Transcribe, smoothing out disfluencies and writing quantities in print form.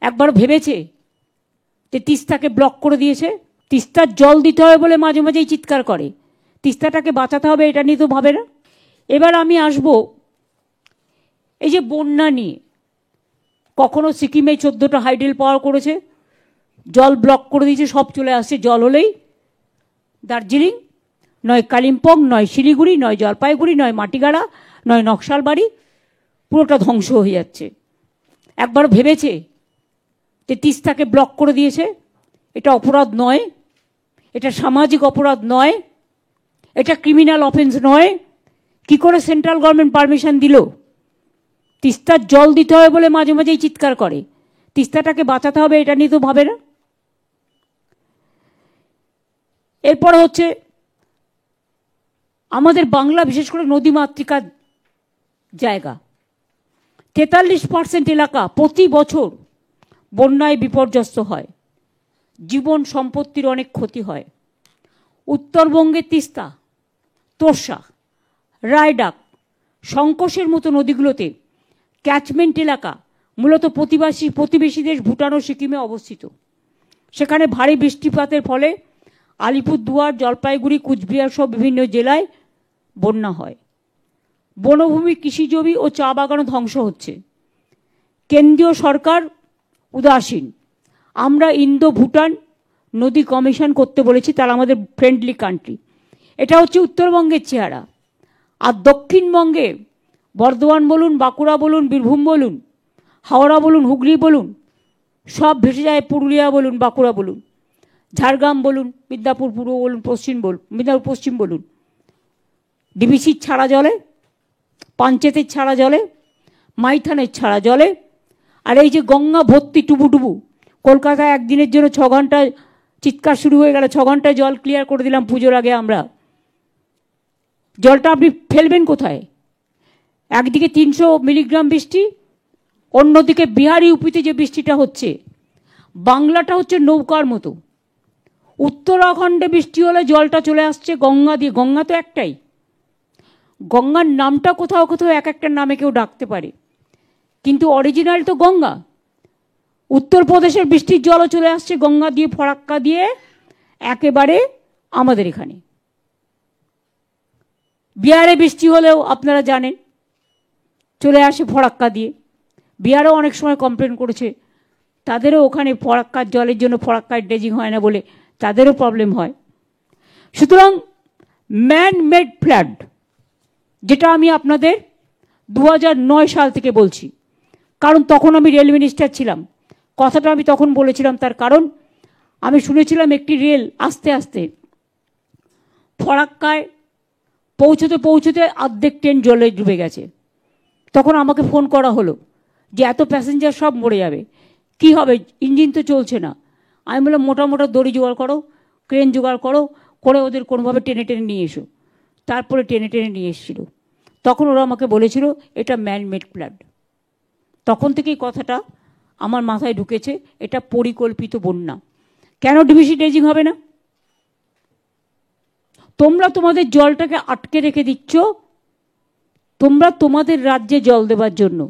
একবার ভেবেছে যে তিস্তাকে ব্লক করে দিয়েছে? তিস্তার জল দিতে হবে বলে মাঝে মাঝেই চিৎকার করে, তিস্তাটাকে বাঁচাতে হবে এটা নিয়ে তো ভাবে না। এবার আমি আসব এই যে বন্যা নিয়ে। কখনো সিকিমে 14টা হাইডেল পাওয়ার করেছে, জল ব্লক করে দিয়েছে, সব চলে আসছে জল হলেই দার্জিলিং, নয় কালিম্পং, নয় শিলিগুড়ি, নয় জলপাইগুড়ি, নয় মাটিগাড়া, নয় নকশালবাড়ি, পুরোটা ধ্বংস হয়ে যাচ্ছে। একবার ভেবেছে যে তিস্তাকে ব্লক করে দিয়েছে? এটা অপরাধ নয়, এটা সামাজিক অপরাধ নয়, এটা ক্রিমিনাল অফেন্স নয়। কি করে সেন্ট্রাল গভর্নমেন্ট পারমিশন দিল? তিস্তার জল দিতে হবে বলে মাঝে মাঝেই চিৎকার করে, তিস্তাটাকে বাঁচাতে হবে এটা নিয়ে তো ভাবে না। এরপরে হচ্ছে আমাদের বাংলা, বিশেষ করে নদীমাতৃকার জায়গা, 43% এলাকা প্রতি বছর বন্যায় বিপর্যস্ত হয়, জীবন সম্পত্তির অনেক ক্ষতি হয়। উত্তরবঙ্গের তিস্তা, তোর্ষা, রায়ডাক, সংকোষের মতো নদীগুলোতে ক্যাচমেন্ট এলাকা মূলত প্রতিবেশী দেশ ভুটান ও সিকিমে অবস্থিত। সেখানে ভারী বৃষ্টিপাতের ফলে আলিপুরদুয়ার, জলপাইগুড়ি, কুচবিহার সহ বিভিন্ন জেলায় বন্যা হয়। বনভূমি, কৃষিজমি ও চা বাগানও ধ্বংস হচ্ছে। কেন্দ্রীয় সরকার উদাসীন। আমরা ইন্দো ভুটান নদী কমিশন করতে বলেছি, তারা আমাদের ফ্রেন্ডলি কান্ট্রি। এটা হচ্ছে উত্তরবঙ্গের চেহারা। আর দক্ষিণবঙ্গে বর্ধমান বলুন, বাঁকুড়া বলুন, বীরভূম বলুন, হাওড়া বলুন, হুগলি বলুন, সব ভেসে যায়। পুরুলিয়া বলুন, বাঁকুড়া বলুন, ঝাড়গ্রাম বলুন, মিদনাপুর পূর্ব বলুন, মিদনাপুর পশ্চিম বলুন, ডিবিসির ছাড়া জলে, পাঞ্চেতের ছাড়া জলে, মাইথানের ছাড়া জলে। আর এই যে গঙ্গা ভর্তি টুবুটুবু, কলকাতায় একদিনের জন্য 6 ঘন্টায় চিৎকার শুরু হয়ে গেল, 6 ঘন্টায় জল ক্লিয়ার করে দিলাম পুজোর আগে আমরা। জলটা আপনি ফেলবেন কোথায়? একদিকে 300 মিলিগ্রাম বৃষ্টি, অন্যদিকে বিহার ইউপিতে যে বৃষ্টিটা হচ্ছে, বাংলাটা হচ্ছে নৌকার মতো। উত্তরাখণ্ডে বৃষ্টি হলে জলটা চলে আসছে গঙ্গা দিয়ে। গঙ্গা তো একটাই, গঙ্গার নামটা কোথাও কোথাও এক একটা নামে কেউ ডাকতে পারে, কিন্তু অরিজিনাল তো গঙ্গা। উত্তরপ্রদেশের বৃষ্টির জলও চলে আসছে গঙ্গা দিয়ে, ফরাক্কা দিয়ে একেবারে আমাদের এখানে। বিহারে বৃষ্টি হলেও আপনারা জানেন চলে আসে ফরাক্কা দিয়ে। বিহারেও অনেক সময় কমপ্লেন করেছে, তাদেরও ওখানে ফরাক্কার জলের জন্য ফরাক্কায় ড্রেজিং হয় না বলে তাদেরও প্রবলেম হয়। সুতরাং ম্যান মেড ফ্লাড, যেটা আমি আপনাদের 2009 সাল থেকে বলছি, কারণ তখন আমি রেল মিনিস্টার ছিলাম। কথাটা আমি তখন বলেছিলাম, তার কারণ আমি শুনেছিলাম একটি রেল আস্তে আস্তে ফরাক্কায় পৌঁছতে পৌঁছতে অর্ধেক ট্রেন জলে ডুবে গেছে। তখন আমাকে ফোন করা হলো যে এত প্যাসেঞ্জার সব মরে যাবে, কি হবে, ইঞ্জিন তো চলছে না। আমি বললাম মোটা মোটা দড়ি জোগাড় করো, ক্রেন জোগাড় করো, করে ওদের কোনোভাবে টেনে টেনে নিয়ে এসো। তারপরে টেনে টেনে নিয়ে এসেছিল। তখন ওরা আমাকে বলেছিল এটা ম্যান মেড ফ্লাড। তখন থেকেই কথাটা আমার মাথায় ঢুকেছে, এটা পরিকল্পিত বন্যা। কেন ডিবিসি ড্রেজিং হবে না? তোমরা তোমাদের জলটাকে আটকে রেখে দিচ্ছ, তোমরা তোমাদের রাজ্যে জল দেবার জন্য।